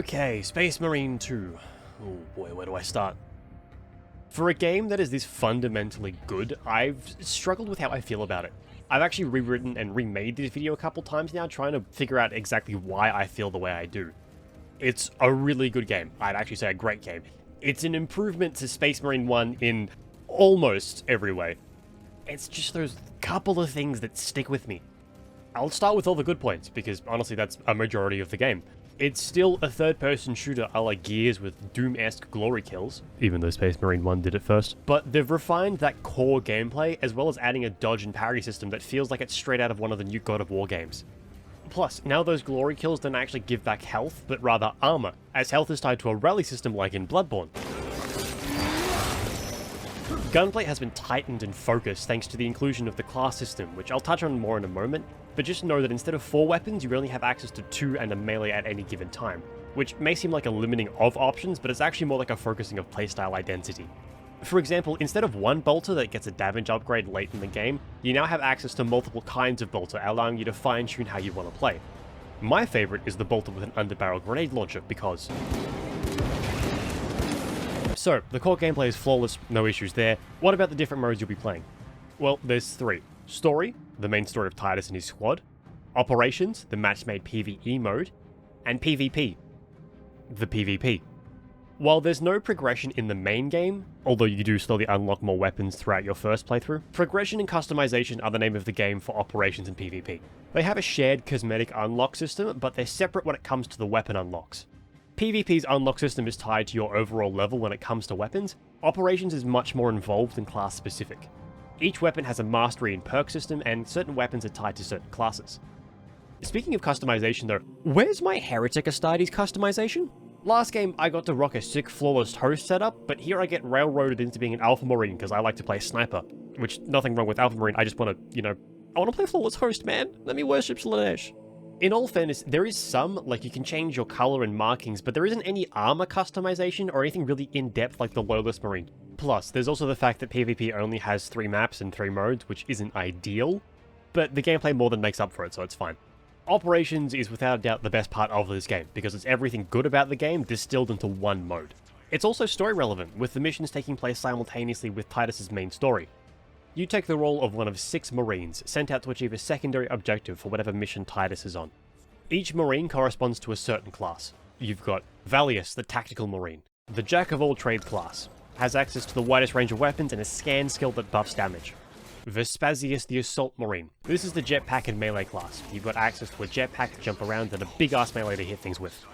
Okay, Space Marine 2. Oh boy, where do I start? For a game that is this fundamentally good, I've struggled with how I feel about it. I've actually rewritten and remade this video a couple times now, trying to figure out exactly why I feel the way I do. It's a really good game. I'd actually say a great game. It's an improvement to Space Marine 1 in almost every way. It's just those couple of things that stick with me. I'll start with all the good points, because honestly that's a majority of the game. It's still a third-person shooter a la Gears with Doom-esque glory kills, even though Space Marine 1 did it first, but they've refined that core gameplay as well as adding a dodge and parry system that feels like it's straight out of one of the new God of War games. Plus, now those glory kills don't actually give back health, but rather armor, as health is tied to a rally system like in Bloodborne. Gunplay has been tightened and focused thanks to the inclusion of the class system, which I'll touch on more in a moment, but just know that instead of 4 weapons, you only have access to 2 and a melee at any given time, which may seem like a limiting of options, but it's actually more like a focusing of playstyle identity. For example, instead of one bolter that gets a damage upgrade late in the game, you now have access to multiple kinds of bolter, allowing you to fine-tune how you want to play. My favourite is the bolter with an underbarrel grenade launcher, because... So, the core gameplay is flawless, no issues there. What about the different modes you'll be playing? Well, there's 3. Story, the main story of Titus and his squad. Operations, the match-made PvE mode. And PvP, the PvP. While there's no progression in the main game, although you do slowly unlock more weapons throughout your first playthrough, progression and customization are the name of the game for Operations and PvP. They have a shared cosmetic unlock system, but they're separate when it comes to the weapon unlocks. PvP's unlock system is tied to your overall level when it comes to weapons. Operations is much more involved and class specific. Each weapon has a mastery and perk system, and certain weapons are tied to certain classes. Speaking of customization though, where's my Heretic Astartes customization? Last game I got to rock a sick flawless host setup, but here I get railroaded into being an Ultramarine because I like to play sniper. Which, nothing wrong with Ultramarine, I just want to, I want to play flawless host, man. Let me worship Slanesh. In all fairness, there is some, like you can change your color and markings, but there isn't any armor customization or anything really in-depth like the Lowless Marine. Plus, there's also the fact that PvP only has 3 maps and 3 modes, which isn't ideal, but the gameplay more than makes up for it, so it's fine. Operations is without a doubt the best part of this game, because it's everything good about the game distilled into one mode. It's also story relevant, with the missions taking place simultaneously with Titus's main story. You take the role of one of 6 Marines, sent out to achieve a secondary objective for whatever mission Titus is on. Each Marine corresponds to a certain class. You've got Valius, the Tactical Marine, the Jack-of-all-trades class, has access to the widest range of weapons and a scan skill that buffs damage. Vespasius, the Assault Marine. This is the jetpack and melee class. You've got access to a jetpack to jump around and a big-ass melee to hit things with.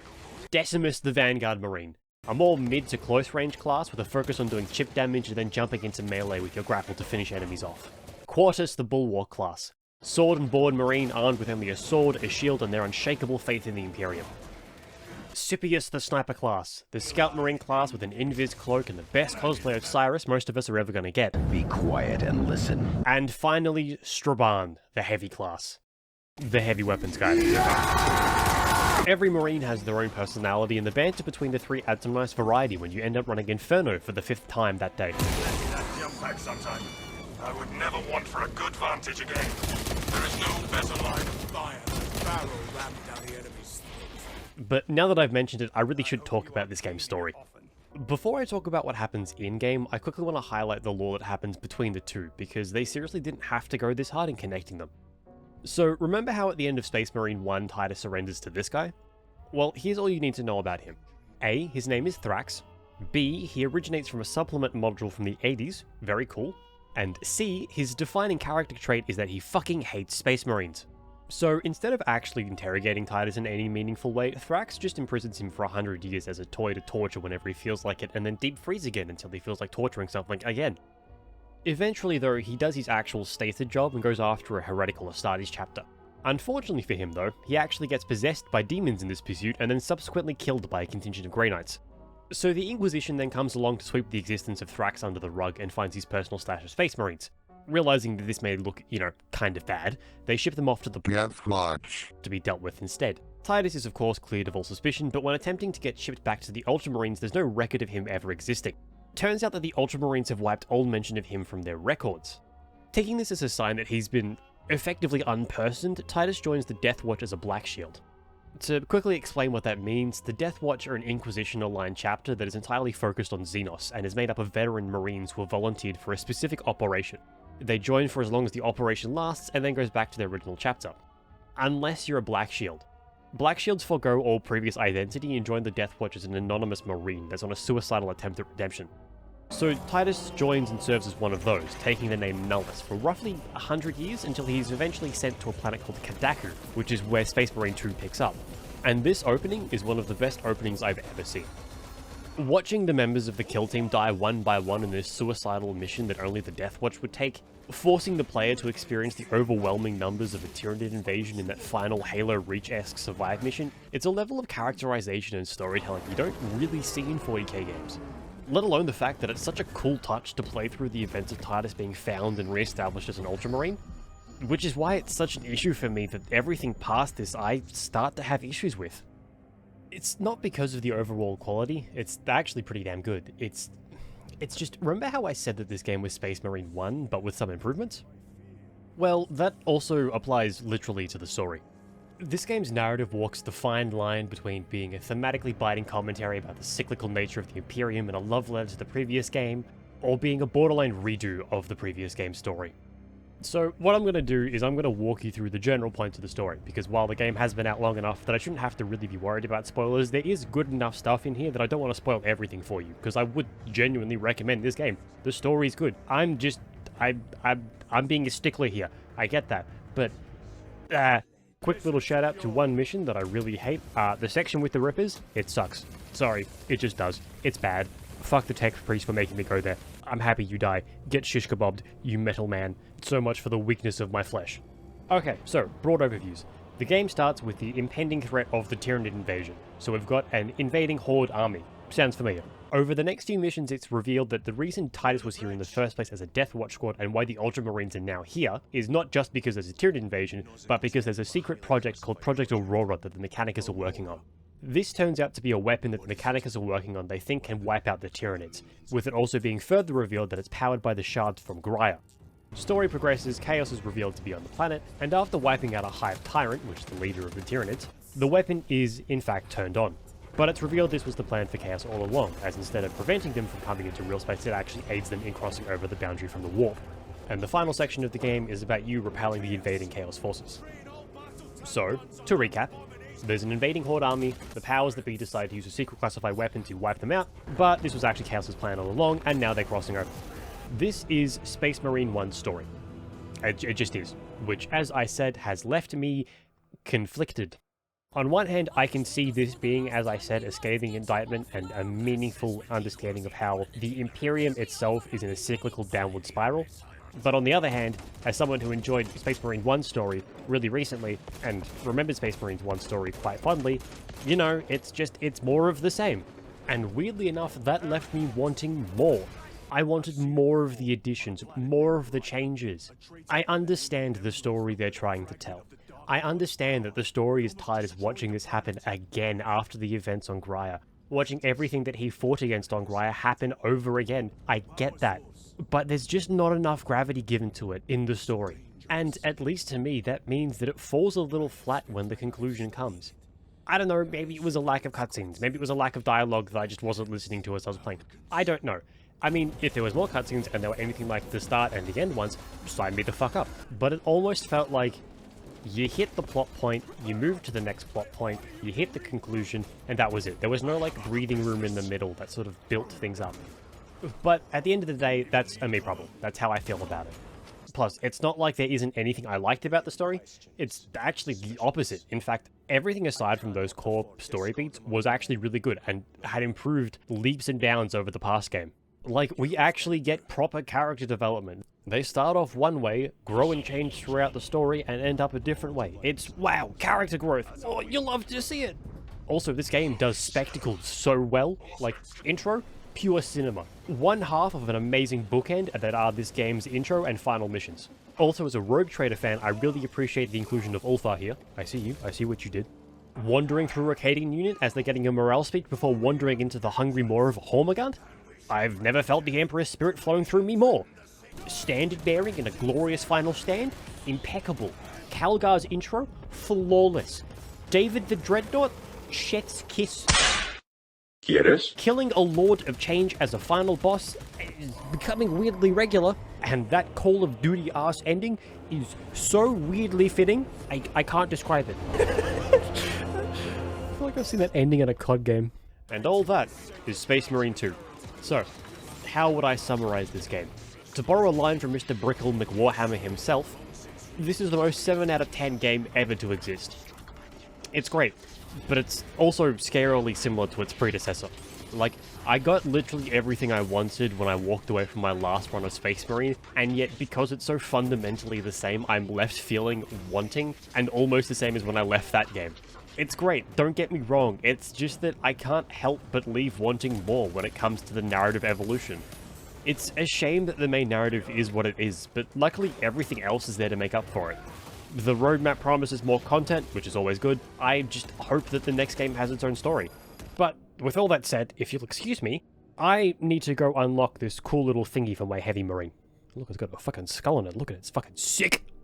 Decimus, the Vanguard Marine. A more mid to close range class with a focus on doing chip damage and then jumping into melee with your grapple to finish enemies off. Quartus, the Bulwark class. Sword and board Marine armed with only a sword, a shield, and their unshakable faith in the Imperium. Scipius, the Sniper class. The Scout Marine class with an invis cloak and the best cosplay of Cyrus most of us are ever going to get. Be quiet and listen. And finally, Straban, the Heavy class. The heavy weapons guy. Every Marine has their own personality, and the banter between the 3 adds some nice variety when you end up running Inferno for the 5th time that day. That jump back sometime. I would never want for a good vantage again. There is no better line of fire. Barrel rammed down the enemy's throat. But now that I've mentioned it, I really should talk about this game's story. Before I talk about what happens in-game, I quickly want to highlight the lore that happens between the 2, because they seriously didn't have to go this hard in connecting them. So, remember how at the end of Space Marine 1, Titus surrenders to this guy? Well, here's all you need to know about him. A, his name is Thrax. B, he originates from a supplement module from the 80s, very cool. And C, his defining character trait is that he fucking hates Space Marines. So, instead of actually interrogating Titus in any meaningful way, Thrax just imprisons him for 100 years as a toy to torture whenever he feels like it, and then deep freeze again until he feels like torturing something again. Eventually though, he does his actual stated job and goes after a heretical Astartes chapter. Unfortunately for him though, he actually gets possessed by demons in this pursuit and then subsequently killed by a contingent of Grey Knights. So the Inquisition then comes along to sweep the existence of Thrax under the rug and finds his personal stash of Space Marines. Realizing that this may look, kind of bad, they ship them off to the Deathworld to be dealt with instead. Titus is of course cleared of all suspicion, but when attempting to get shipped back to the Ultramarines, there's no record of him ever existing. Turns out that the Ultramarines have wiped all mention of him from their records. Taking this as a sign that he's been effectively unpersoned, Titus joins the Death Watch as a Black Shield. To quickly explain what that means, the Death Watch are an Inquisition-aligned chapter that is entirely focused on Xenos and is made up of veteran Marines who are volunteered for a specific operation. They join for as long as the operation lasts and then goes back to their original chapter. Unless you're a Black Shield. Black Shields forego all previous identity and join the Death Watch as an anonymous Marine that's on a suicidal attempt at redemption. So Titus joins and serves as one of those, taking the name Nullus for roughly 100 years until he's eventually sent to a planet called Kadaku, which is where Space Marine 2 picks up. And this opening is one of the best openings I've ever seen. Watching the members of the kill team die one by one in this suicidal mission that only the Death Watch would take, forcing the player to experience the overwhelming numbers of a Tyranid invasion in that final Halo Reach-esque survive mission, it's a level of characterization and storytelling you don't really see in 40k games. Let alone the fact that it's such a cool touch to play through the events of Titus being found and re-established as an Ultramarine. Which is why it's such an issue for me that everything past this I start to have issues with. It's not because of the overall quality, it's actually pretty damn good. It's just, remember how I said that this game was Space Marine 1, but with some improvements? Well, that also applies literally to the story. This game's narrative walks the fine line between being a thematically biting commentary about the cyclical nature of the Imperium and a love letter to the previous game, or being a borderline redo of the previous game's story. So what I'm going to do is I'm going to walk you through the general points of the story, because while the game has been out long enough that I shouldn't have to really be worried about spoilers, there is good enough stuff in here that I don't want to spoil everything for you, because I would genuinely recommend this game. The story's good. I'm being a stickler here. I get that. But, quick little shout out to one mission that I really hate. The section with the Rippers, it sucks. Sorry, it just does. It's bad. Fuck the tech priest for making me go there. I'm happy you die. Get shish kebabbed, you metal man. So much for the weakness of my flesh. Okay, so, broad overviews. The game starts with the impending threat of the Tyranid invasion. So we've got an invading Horde army. Sounds familiar. Over the next few missions, it's revealed that the reason Titus was here in the first place as a Death Watch squad and why the Ultramarines are now here is not just because there's a Tyranid invasion, but because there's a secret project called Project Aurora that the Mechanicus are working on. This turns out to be a weapon that the Mechanicus are working on they think can wipe out the Tyranids, with it also being further revealed that it's powered by the shards from Graia. Story progresses, Chaos is revealed to be on the planet, and after wiping out a Hive Tyrant, which is the leader of the Tyranids, the weapon is in fact turned on. But it's revealed this was the plan for Chaos all along, as instead of preventing them from coming into real space, it actually aids them in crossing over the boundary from the warp. And the final section of the game is about you repelling the invading Chaos forces. So, to recap, there's an invading Horde army, the powers that be decide to use a secret classified weapon to wipe them out, but this was actually Chaos's plan all along, and now they're crossing over. This is Space Marine 1's story. It just is, which, as I said, has left me conflicted. On one hand, I can see this being, as I said, a scathing indictment and a meaningful understanding of how the Imperium itself is in a cyclical downward spiral. But on the other hand, as someone who enjoyed Space Marine 1's story really recently, and remembered Space Marine 1's story quite fondly, you know, it's more of the same. And weirdly enough, that left me wanting more. I wanted more of the additions, more of the changes. I understand the story they're trying to tell. I understand that the story is Titus watching this happen again after the events on Graia. Watching everything that he fought against on Graia happen over again. I get that. But there's just not enough gravity given to it in the story. And at least to me, that means that it falls a little flat when the conclusion comes. I don't know, maybe it was a lack of cutscenes. Maybe it was a lack of dialogue that I just wasn't listening to as I was playing. I don't know. I mean, if there was more cutscenes and they were anything like the start and the end ones, sign me the fuck up. But it almost felt like you hit the plot point, you moved to the next plot point, you hit the conclusion, and that was it. There was no, like, breathing room in the middle that sort of built things up. But at the end of the day, that's a me problem. That's how I feel about it. Plus, it's not like there isn't anything I liked about the story. It's actually the opposite. In fact, everything aside from those core story beats was actually really good and had improved leaps and bounds over the past game. Like, we actually get proper character development. They start off one way, grow and change throughout the story, and end up a different way. It's, wow, character growth. Oh, you'll love to see it. Also, this game does spectacle so well. Like, intro, pure cinema. One half of an amazing bookend that are this game's intro and final missions. Also, as a Rogue Trader fan, I really appreciate the inclusion of Ulfar here. I see you. I see what you did. Wandering through Rocadian unit as they're getting a morale speak before wandering into the hungry maw of Hormagaunt? I've never felt the Emperor's spirit flowing through me more. Standard bearing in a glorious final stand? Impeccable. Calgar's intro? Flawless. David the Dreadnought, chef's kiss. ¿Quieres? Killing a Lord of Change as a final boss is becoming weirdly regular, and that Call of Duty ass ending is so weirdly fitting, I can't describe it. I feel like I've seen that ending in a COD game. And all that is Space Marine 2. So, how would I summarize this game? To borrow a line from Mr. Brickle McWarhammer himself, this is the most 7 out of 10 game ever to exist. It's great, but it's also scarily similar to its predecessor. Like, I got literally everything I wanted when I walked away from my last run of Space Marine, and yet because it's so fundamentally the same, I'm left feeling wanting, and almost the same as when I left that game. It's great, don't get me wrong, it's just that I can't help but leave wanting more when it comes to the narrative evolution. It's a shame that the main narrative is what it is, but luckily everything else is there to make up for it. The roadmap promises more content, which is always good. I just hope that the next game has its own story. But with all that said, if you'll excuse me, I need to go unlock this cool little thingy for my heavy marine. Look, it's got a fucking skull on it. Look at it, it's fucking sick.